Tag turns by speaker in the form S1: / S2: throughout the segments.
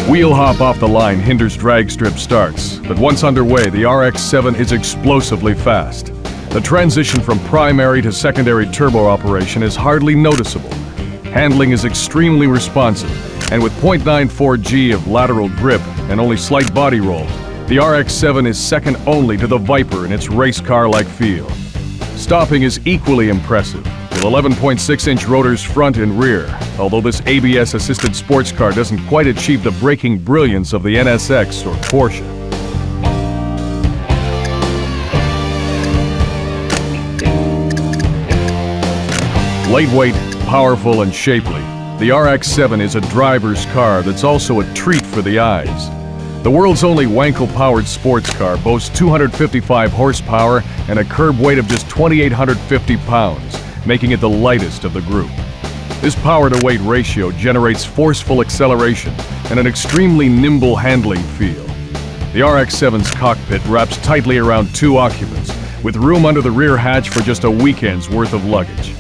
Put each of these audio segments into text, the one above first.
S1: Wheel hop off the line hinders drag strip starts, but once underway, the RX-7 is explosively fast. The transition from primary to secondary turbo operation is hardly noticeable. Handling is extremely responsive, and with 0.94 G of lateral grip and only slight body roll, the RX-7 is second only to the Viper in its race car-like feel. Stopping is equally impressive, with 11.6-inch rotors front and rear, although this ABS-assisted sports car doesn't quite achieve the braking brilliance of the NSX or Porsche. Lightweight, powerful, and shapely, the RX-7 is a driver's car that's also a treat for the eyes. The world's only Wankel-powered sports car boasts 255 horsepower and a curb weight of just 2,850 pounds, making it the lightest of the group. This power-to-weight ratio generates forceful acceleration and an extremely nimble handling feel. The RX-7's cockpit wraps tightly around 2 occupants, with room under the rear hatch for just a weekend's worth of luggage.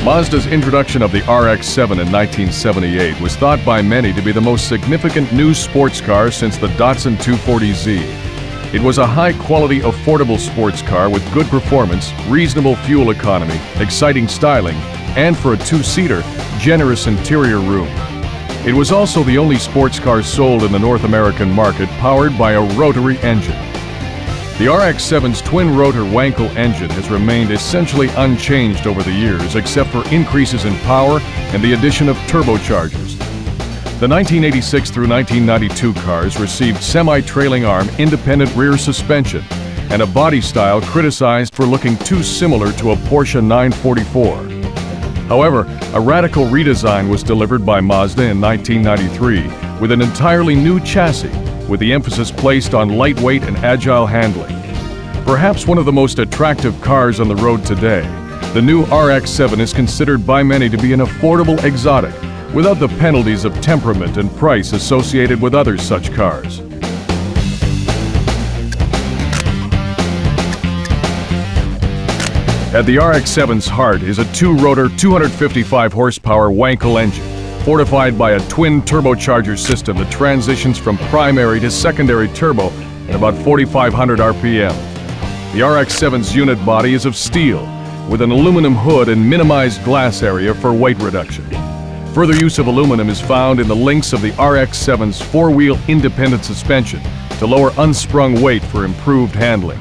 S1: Mazda's introduction of the RX-7 in 1978 was thought by many to be the most significant new sports car since the Datsun 240Z. It was a high-quality, affordable sports car with good performance, reasonable fuel economy, exciting styling, and for a 2-seater, generous interior room. It was also the only sports car sold in the North American market powered by a rotary engine. The RX-7's twin-rotor Wankel engine has remained essentially unchanged over the years, except for increases in power and the addition of turbochargers. The 1986 through 1992 cars received semi-trailing arm independent rear suspension and a body style criticized for looking too similar to a Porsche 944. However, a radical redesign was delivered by Mazda in 1993 with an entirely new chassis, with the emphasis placed on lightweight and agile handling. Perhaps one of the most attractive cars on the road today, the new RX-7 is considered by many to be an affordable exotic, without the penalties of temperament and price associated with other such cars. At the RX-7's heart is a 2-rotor, 255-horsepower Wankel engine, fortified by a twin turbocharger system that transitions from primary to secondary turbo at about 4,500 RPM. The RX-7's unit body is of steel, with an aluminum hood and minimized glass area for weight reduction. Further use of aluminum is found in the links of the RX-7's 4-wheel independent suspension to lower unsprung weight for improved handling.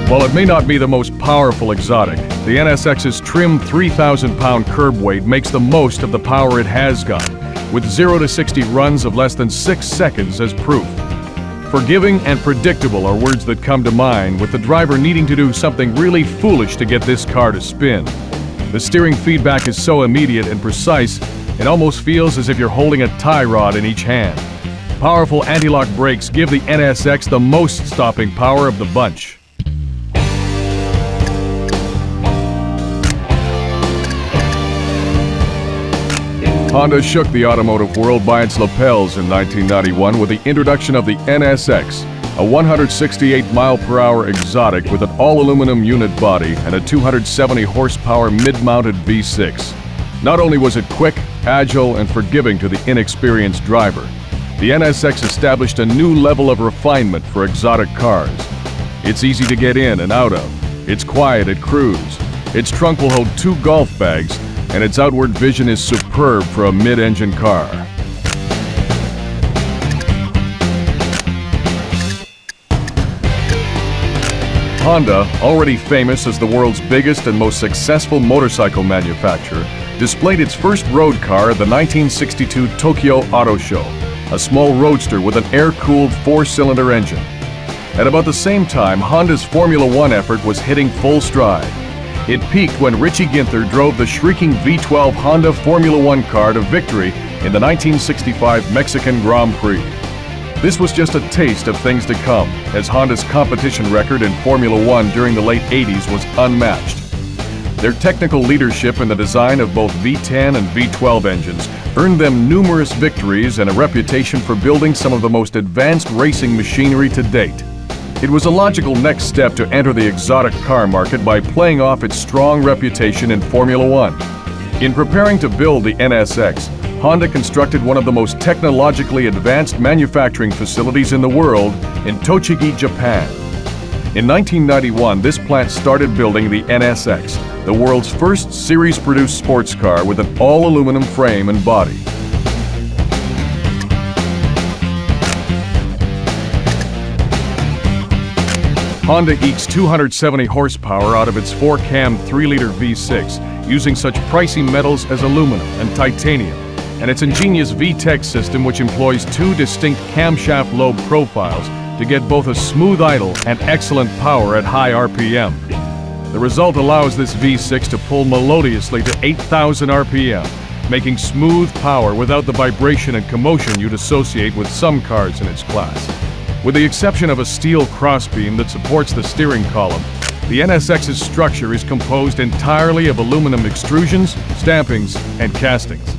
S1: While it may not be the most powerful exotic, the NSX's trim 3,000-pound curb weight makes the most of the power it has got, with 0 to 60 runs of less than 6 seconds as proof. Forgiving and predictable are words that come to mind, with the driver needing to do something really foolish to get this car to spin. The steering feedback is so immediate and precise, it almost feels as if you're holding a tie rod in each hand. Powerful anti-lock brakes give the NSX the most stopping power of the bunch. Honda shook the automotive world by its lapels in 1991 with the introduction of the NSX, a 168-mile-per-hour exotic with an all-aluminum unit body and a 270-horsepower mid-mounted V6. Not only was it quick, agile, and forgiving to the inexperienced driver, the NSX established a new level of refinement for exotic cars. It's easy to get in and out of, it's quiet at cruise, its trunk will hold 2 golf bags, and its outward vision is superb for a mid-engine car. Honda, already famous as the world's biggest and most successful motorcycle manufacturer, displayed its first road car at the 1962 Tokyo Auto Show, a small roadster with an air-cooled 4-cylinder engine. At about the same time, Honda's Formula One effort was hitting full stride. It peaked when Richie Ginther drove the shrieking V12 Honda Formula One car to victory in the 1965 Mexican Grand Prix. This was just a taste of things to come, as Honda's competition record in Formula One during the late 80s was unmatched. Their technical leadership in the design of both V10 and V12 engines earned them numerous victories and a reputation for building some of the most advanced racing machinery to date. It was a logical next step to enter the exotic car market by playing off its strong reputation in Formula One. In preparing to build the NSX, Honda constructed one of the most technologically advanced manufacturing facilities in the world in Tochigi, Japan. In 1991, this plant started building the NSX, the world's first series-produced sports car with an all-aluminum frame and body. Honda ekes 270 horsepower out of its 4-cam 3-liter V6, using such pricey metals as aluminum and titanium, and its ingenious VTEC system, which employs 2 distinct camshaft lobe profiles to get both a smooth idle and excellent power at high RPM. The result allows this V6 to pull melodiously to 8,000 RPM, making smooth power without the vibration and commotion you'd associate with some cars in its class. With the exception of a steel crossbeam that supports the steering column, the NSX's structure is composed entirely of aluminum extrusions, stampings, and castings.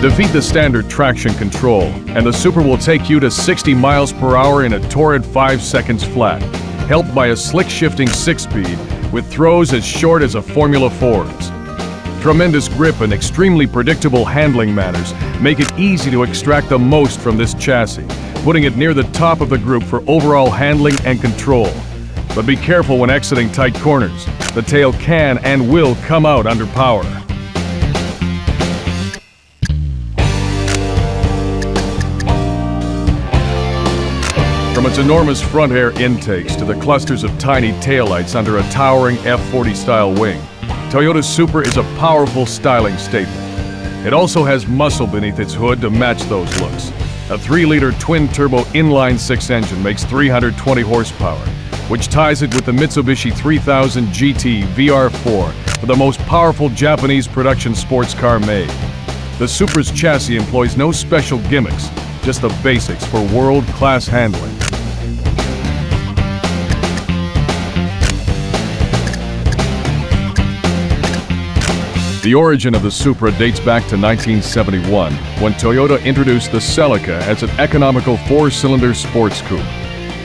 S1: Defeat the standard traction control, and the Supra will take you to 60 miles per hour in a torrid 5 seconds flat, helped by a slick shifting 6-speed with throws as short as a Formula 4's. Tremendous grip and extremely predictable handling manners make it easy to extract the most from this chassis, putting it near the top of the group for overall handling and control. But be careful when exiting tight corners. The tail can and will come out under power. From its enormous front air intakes to the clusters of tiny taillights under a towering F40 style wing, Toyota's Supra is a powerful styling statement. It also has muscle beneath its hood to match those looks. A 3-liter twin-turbo inline-6 engine makes 320 horsepower, which ties it with the Mitsubishi 3000 GT VR4 for the most powerful Japanese production sports car made. The Supra's chassis employs no special gimmicks, just the basics for world-class handling. The origin of the Supra dates back to 1971, when Toyota introduced the Celica as an economical 4-cylinder sports coupe.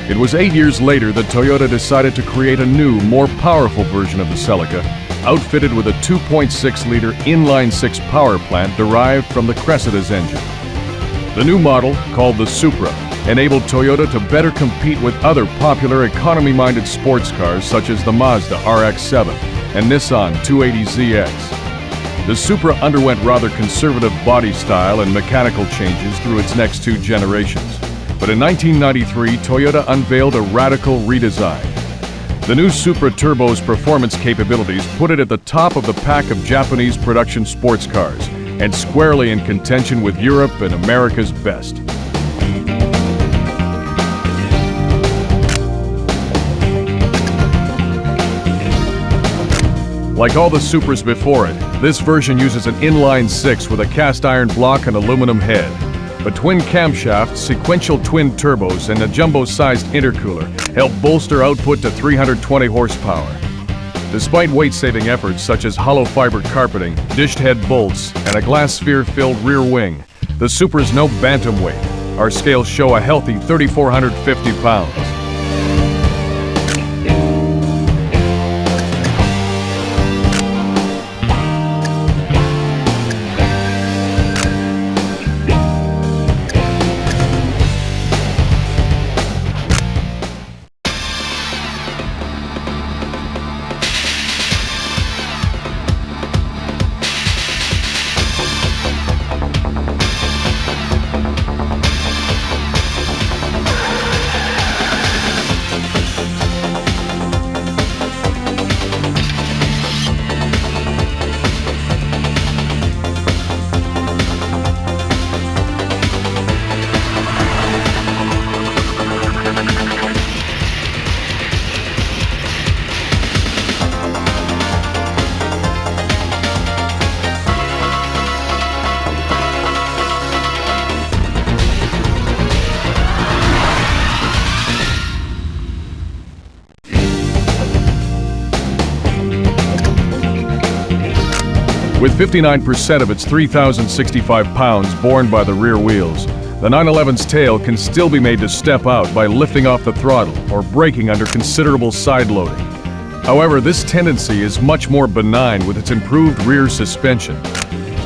S1: It was 8 years later that Toyota decided to create a new, more powerful version of the Celica, outfitted with a 2.6-liter inline-6 power plant derived from the Cressida's engine. The new model, called the Supra, enabled Toyota to better compete with other popular economy-minded sports cars such as the Mazda RX-7 and Nissan 280ZX. The Supra underwent rather conservative body style and mechanical changes through its next 2 generations. But in 1993, Toyota unveiled a radical redesign. The new Supra Turbo's performance capabilities put it at the top of the pack of Japanese production sports cars, and squarely in contention with Europe and America's best. Like all the Supras before it, this version uses an inline-six with a cast-iron block and aluminum head. But twin camshafts, sequential twin turbos, and a jumbo-sized intercooler help bolster output to 320 horsepower. Despite weight-saving efforts such as hollow fiber carpeting, dished head bolts, and a glass sphere-filled rear wing, the Supra's no bantamweight. Our scales show a healthy 3,450 pounds. With 59% of its 3,065 pounds borne by the rear wheels, the 911's tail can still be made to step out by lifting off the throttle or braking under considerable side loading. However, this tendency is much more benign with its improved rear suspension.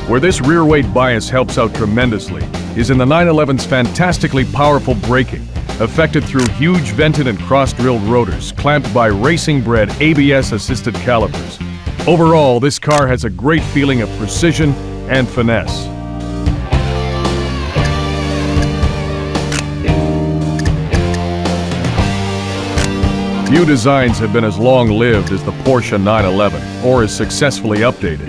S1: Where this rear weight bias helps out tremendously is in the 911's fantastically powerful braking, effected through huge vented and cross-drilled rotors clamped by racing-bred ABS-assisted calipers. Overall, this car has a great feeling of precision and finesse. Few designs have been as long-lived as the Porsche 911, or as successfully updated.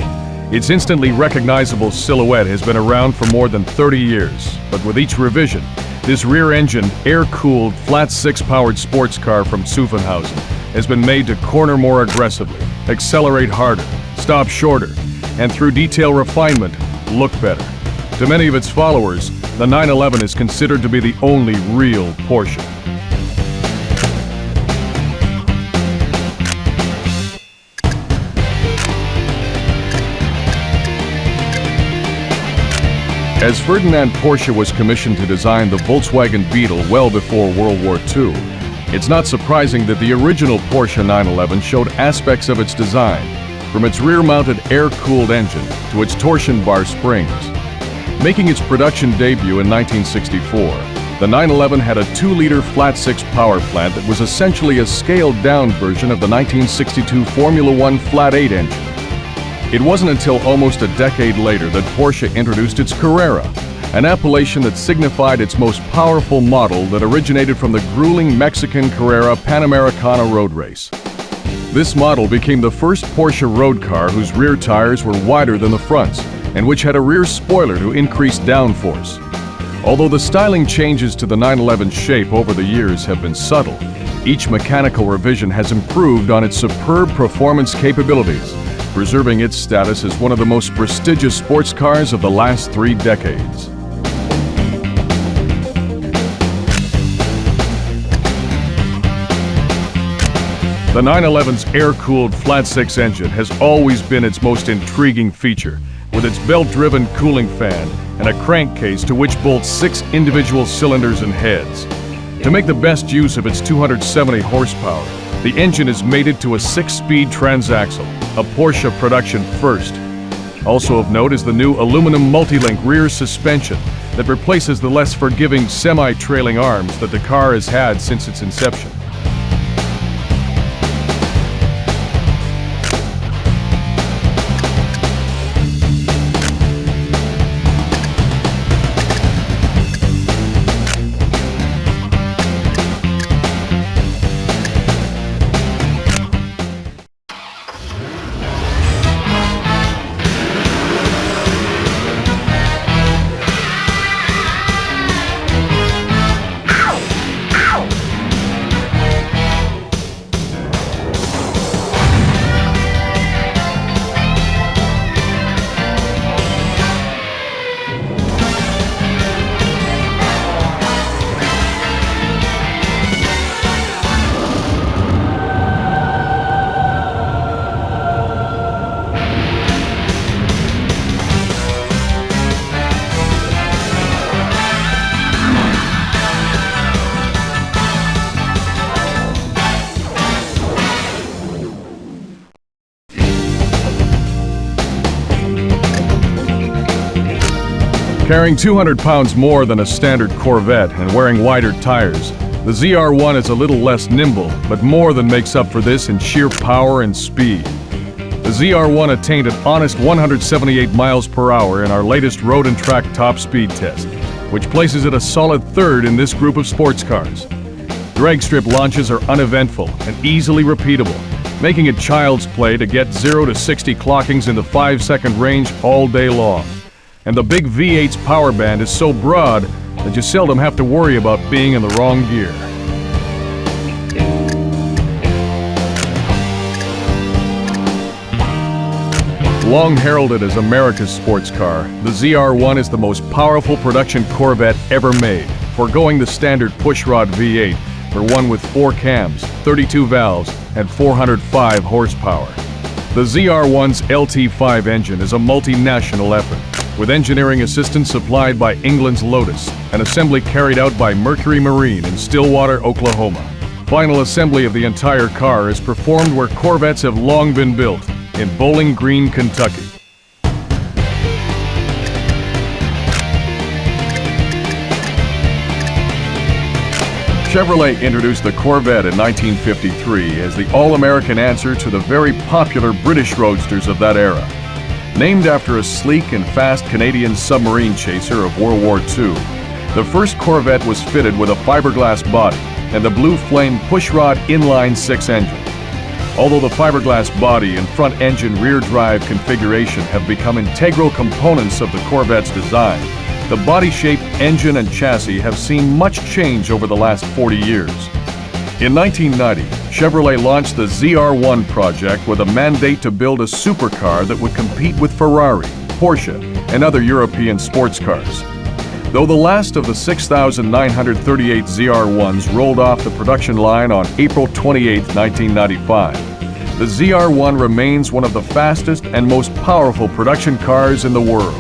S1: Its instantly recognizable silhouette has been around for more than 30 years, but with each revision, this rear-engined, air-cooled, flat-six-powered sports car from Zuffenhausen has been made to corner more aggressively, accelerate harder, stop shorter, and through detail refinement, look better. To many of its followers, the 911 is considered to be the only real Porsche. As Ferdinand Porsche was commissioned to design the Volkswagen Beetle well before World War II, it's not surprising that the original Porsche 911 showed aspects of its design, from its rear-mounted air-cooled engine to its torsion bar springs. Making its production debut in 1964, the 911 had a 2-liter flat-six power plant that was essentially a scaled-down version of the 1962 Formula One flat-8 engine. It wasn't until almost a decade later that Porsche introduced its Carrera, an appellation that signified its most powerful model that originated from the grueling Mexican Carrera Panamericana road race. This model became the first Porsche road car whose rear tires were wider than the fronts, and which had a rear spoiler to increase downforce. Although the styling changes to the 911's shape over the years have been subtle, each mechanical revision has improved on its superb performance capabilities, preserving its status as one of the most prestigious sports cars of the last 3 decades. The 911's air-cooled flat-six engine has always been its most intriguing feature, with its belt-driven cooling fan and a crankcase to which bolts 6 individual cylinders and heads. To make the best use of its 270 horsepower, the engine is mated to a 6-speed transaxle, a Porsche production first. Also of note is the new aluminum multi-link rear suspension that replaces the less forgiving semi-trailing arms that the car has had since its inception. Carrying 200 pounds more than a standard Corvette and wearing wider tires, the ZR1 is a little less nimble, but more than makes up for this in sheer power and speed. The ZR1 attained an honest 178 miles per hour in our latest road and track top speed test, which places it a solid third in this group of sports cars. Drag strip launches are uneventful and easily repeatable, making it child's play to get 0 to 60 clockings in the 5-second range all day long. And the big V8's power band is so broad that you seldom have to worry about being in the wrong gear. Long heralded as America's sports car, the ZR1 is the most powerful production Corvette ever made, foregoing the standard pushrod V8 for one with 4 cams, 32 valves, and 405 horsepower. The ZR1's LT5 engine is a multinational effort, with engineering assistance supplied by England's Lotus and assembly carried out by Mercury Marine in Stillwater, Oklahoma. Final assembly of the entire car is performed where Corvettes have long been built, in Bowling Green, Kentucky. Chevrolet introduced the Corvette in 1953 as the all-American answer to the very popular British roadsters of that era. Named after a sleek and fast Canadian submarine chaser of World War II, the first Corvette was fitted with a fiberglass body and the Blue Flame pushrod inline-6 engine. Although the fiberglass body and front-engine rear-drive configuration have become integral components of the Corvette's design, the body shape, engine, and chassis have seen much change over the last 40 years. In 1990, Chevrolet launched the ZR1 project with a mandate to build a supercar that would compete with Ferrari, Porsche, and other European sports cars. Though the last of the 6,938 ZR1s rolled off the production line on April 28, 1995, the ZR1 remains one of the fastest and most powerful production cars in the world.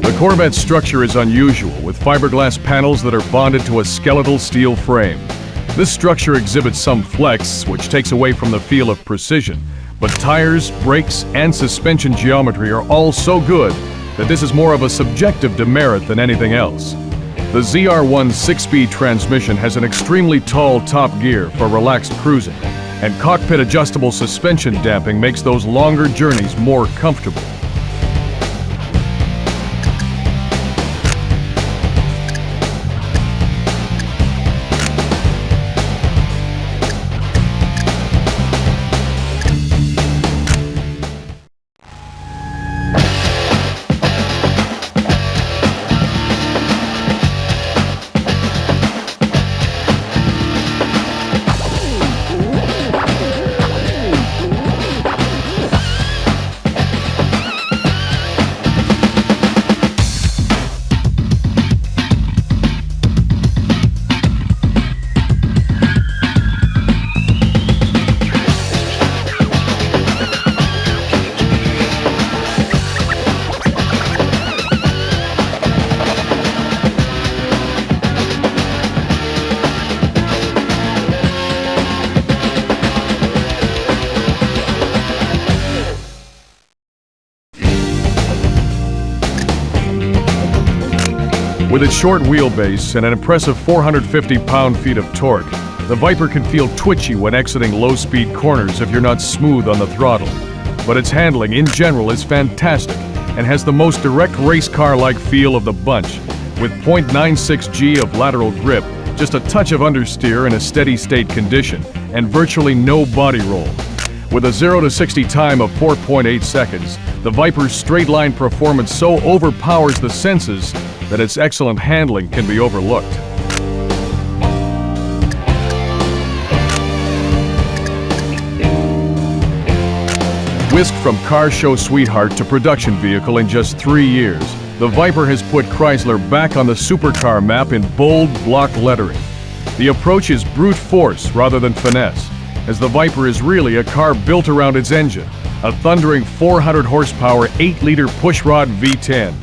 S1: The Corvette's structure is unusual, with fiberglass panels that are bonded to a skeletal steel frame. This structure exhibits some flex, which takes away from the feel of precision, but tires, brakes, and suspension geometry are all so good that this is more of a subjective demerit than anything else. The ZR1's 6-speed transmission has an extremely tall top gear for relaxed cruising, and cockpit adjustable suspension damping makes those longer journeys more comfortable. With its short wheelbase and an impressive 450 pound-feet of torque, the Viper can feel twitchy when exiting low-speed corners if you're not smooth on the throttle. But its handling in general is fantastic and has the most direct race car-like feel of the bunch, with 0.96 G of lateral grip, just a touch of understeer in a steady-state condition, and virtually no body roll. With a 0 to 60 time of 4.8 seconds, the Viper's straight-line performance so overpowers the senses that its excellent handling can be overlooked. Whisked from car show sweetheart to production vehicle in just 3 years, the Viper has put Chrysler back on the supercar map in bold block lettering. The approach is brute force rather than finesse, as the Viper is really a car built around its engine, a thundering 400 horsepower 8-liter pushrod V10.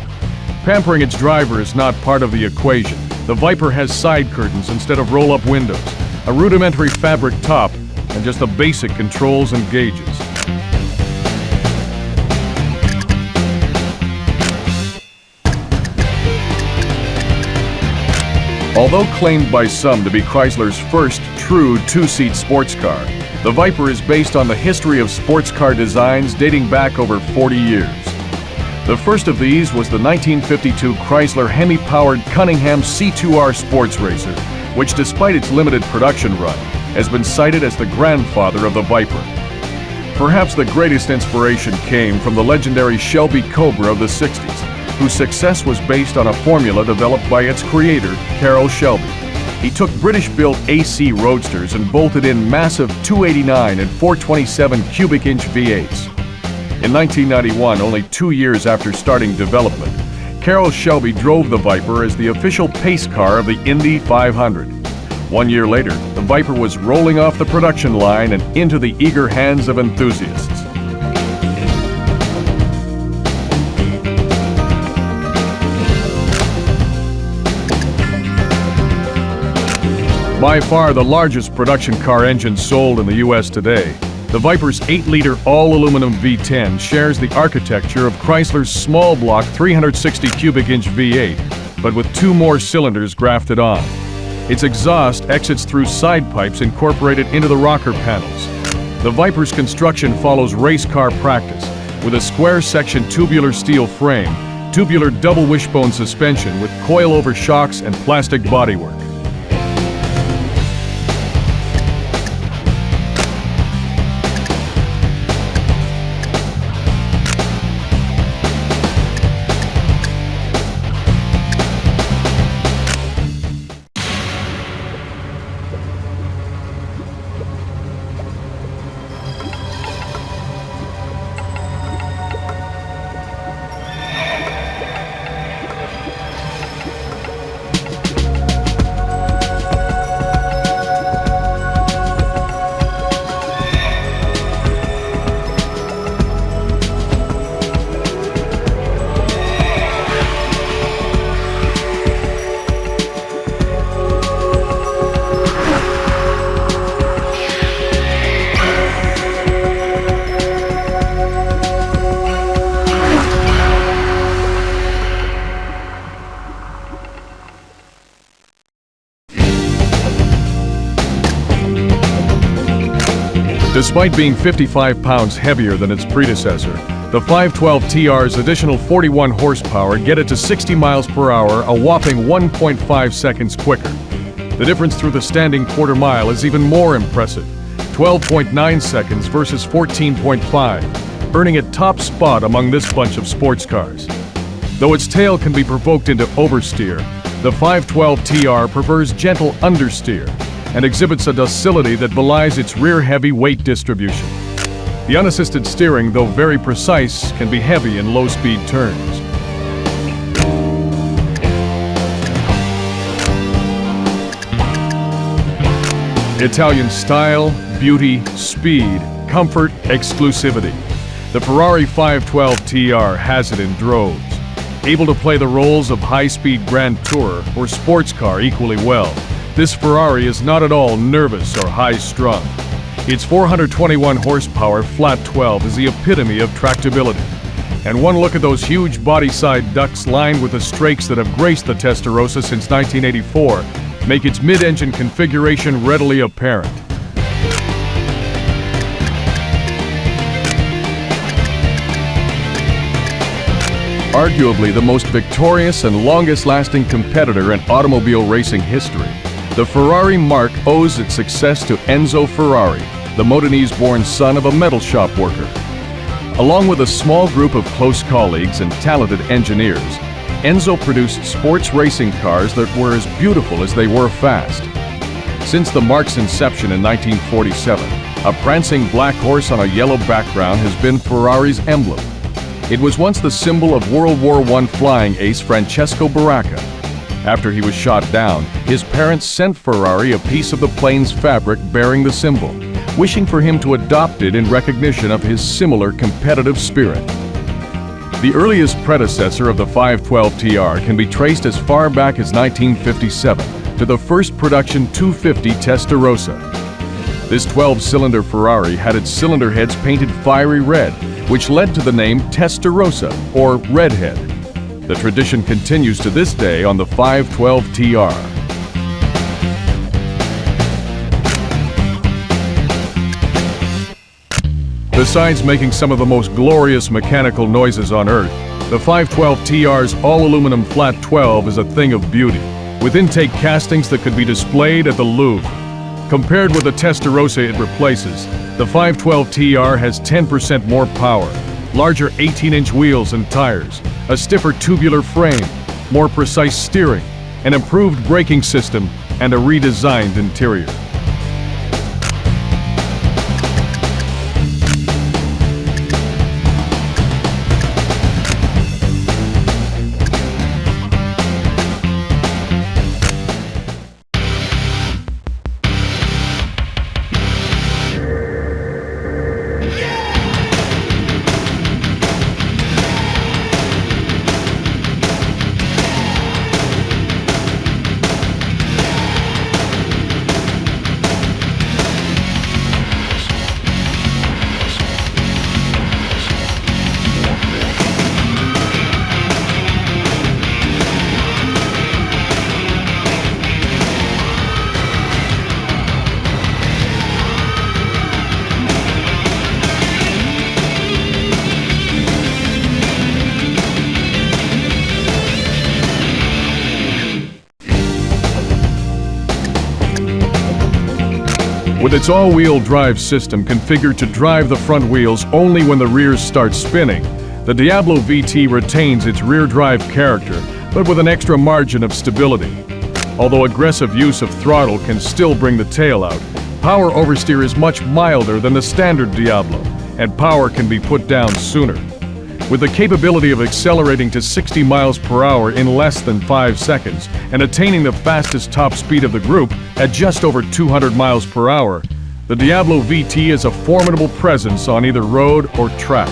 S1: Pampering its driver is not part of the equation. The Viper has side curtains instead of roll-up windows, a rudimentary fabric top, and just the basic controls and gauges. Although claimed by some to be Chrysler's first true two-seat sports car, the Viper is based on the history of sports car designs dating back over 40 years. The first of these was the 1952 Chrysler Hemi-powered Cunningham C2R sports racer, which despite its limited production run, has been cited as the grandfather of the Viper. Perhaps the greatest inspiration came from the legendary Shelby Cobra of the 60s, whose success was based on a formula developed by its creator, Carroll Shelby. He took British-built AC roadsters and bolted in massive 289 and 427 cubic inch V8s. In 1991, only 2 years after starting development, Carroll Shelby drove the Viper as the official pace car of the Indy 500. 1 year later, the Viper was rolling off the production line and into the eager hands of enthusiasts. By far the largest production car engine sold in the U.S. today, the Viper's 8-liter all-aluminum V10 shares the architecture of Chrysler's small block 360 cubic inch V8, but with 2 more cylinders grafted on. Its exhaust exits through side pipes incorporated into the rocker panels. The Viper's construction follows race car practice, with a square-section tubular steel frame, tubular double wishbone suspension with coil-over shocks and plastic bodywork. Despite being 55 pounds heavier than its predecessor, the 512TR's additional 41 horsepower get it to 60 miles per hour, a whopping 1.5 seconds quicker. The difference through the standing quarter mile is even more impressive, 12.9 seconds versus 14.5, earning it top spot among this bunch of sports cars. Though its tail can be provoked into oversteer, the 512TR prefers gentle understeer and exhibits a docility that belies its rear-heavy weight distribution. The unassisted steering, though very precise, can be heavy in low-speed turns. Italian style, beauty, speed, comfort, exclusivity. The Ferrari 512TR has it in droves. Able to play the roles of high-speed Grand Tourer or sports car equally well, this Ferrari is not at all nervous or high-strung. Its 421 horsepower flat 12 is the epitome of tractability. And one look at those huge body-side ducts lined with the strakes that have graced the Testarossa since 1984 make its mid-engine configuration readily apparent. Arguably the most victorious and longest-lasting competitor in automobile racing history, the Ferrari Marque owes its success to Enzo Ferrari, the Modenese-born son of a metal shop worker. Along with a small group of close colleagues and talented engineers, Enzo produced sports racing cars that were as beautiful as they were fast. Since the Marque's inception in 1947, a prancing black horse on a yellow background has been Ferrari's emblem. It was once the symbol of World War I flying ace Francesco Baracca. After he was shot down, his parents sent Ferrari a piece of the plane's fabric bearing the symbol, wishing for him to adopt it in recognition of his similar competitive spirit. The earliest predecessor of the 512TR can be traced as far back as 1957 to the first production 250 Testarossa. This 12-cylinder Ferrari had its cylinder heads painted fiery red, which led to the name Testarossa, or Redhead. The tradition continues to this day on the 512 TR. Besides making some of the most glorious mechanical noises on Earth, the 512 TR's all-aluminum flat 12 is a thing of beauty, with intake castings that could be displayed at the Louvre. Compared with the Testarossa it replaces, the 512 TR has 10% more power, larger 18-inch wheels and tires, a stiffer tubular frame, more precise steering, an improved braking system, and a redesigned interior. With its all-wheel drive system configured to drive the front wheels only when the rears start spinning, the Diablo VT retains its rear drive character, but with an extra margin of stability. Although aggressive use of throttle can still bring the tail out, power oversteer is much milder than the standard Diablo, and power can be put down sooner. With the capability of accelerating to 60 miles per hour in less than 5 seconds and attaining the fastest top speed of the group at just over 200 miles per hour, the Diablo VT is a formidable presence on either road or track.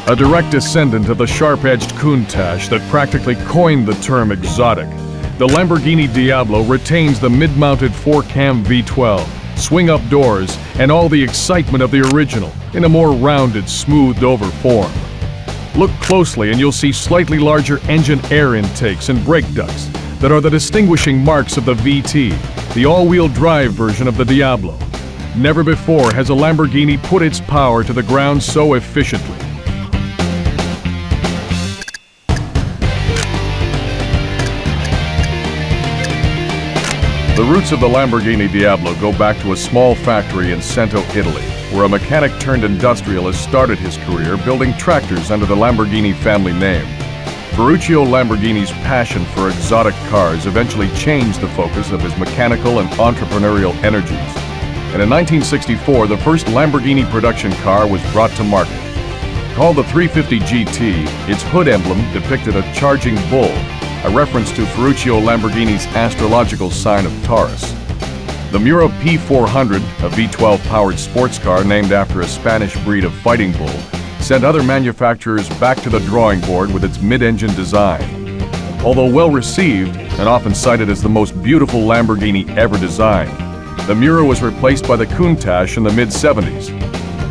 S1: A direct descendant of the sharp-edged Countach that practically coined the term exotic, the Lamborghini Diablo retains the mid-mounted 4-cam V12, swing-up doors, and all the excitement of the original in a more rounded, smoothed-over form. Look closely and you'll see slightly larger engine air intakes and brake ducts that are the distinguishing marks of the VT, the all-wheel drive version of the Diablo. Never before has a Lamborghini put its power to the ground so efficiently. The roots of the Lamborghini Diablo go back to a small factory in Cento, Italy, where a mechanic-turned-industrialist started his career building tractors under the Lamborghini family name. Ferruccio Lamborghini's passion for exotic cars eventually changed the focus of his mechanical and entrepreneurial energies. And in 1964, the first Lamborghini production car was brought to market. Called the 350 GT, its hood emblem depicted a charging bull, a reference to Ferruccio Lamborghini's astrological sign of Taurus. The Miura P400, a V12-powered sports car named after a Spanish breed of fighting bull, sent other manufacturers back to the drawing board with its mid-engine design. Although well-received and often cited as the most beautiful Lamborghini ever designed, the Miura was replaced by the Countach in the mid-70s.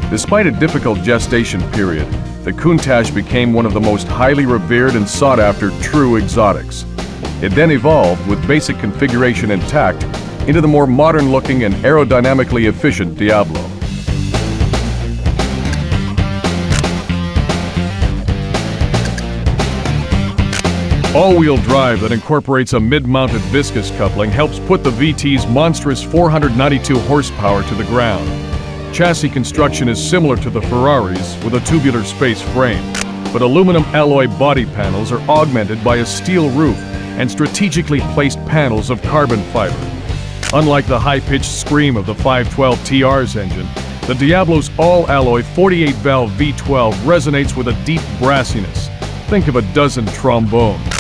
S1: Despite a difficult gestation period, the Countach became one of the most highly revered and sought-after true exotics. It then evolved, with basic configuration intact, into the more modern-looking and aerodynamically efficient Diablo. All-wheel drive that incorporates a mid-mounted viscous coupling helps put the VT's monstrous 492 horsepower to the ground. Chassis construction is similar to the Ferrari's with a tubular space frame, but aluminum alloy body panels are augmented by a steel roof and strategically placed panels of carbon fiber. Unlike the high-pitched scream of the 512 TR's engine, the Diablo's all-alloy 48-valve V12 resonates with a deep brassiness. Think of a dozen trombones.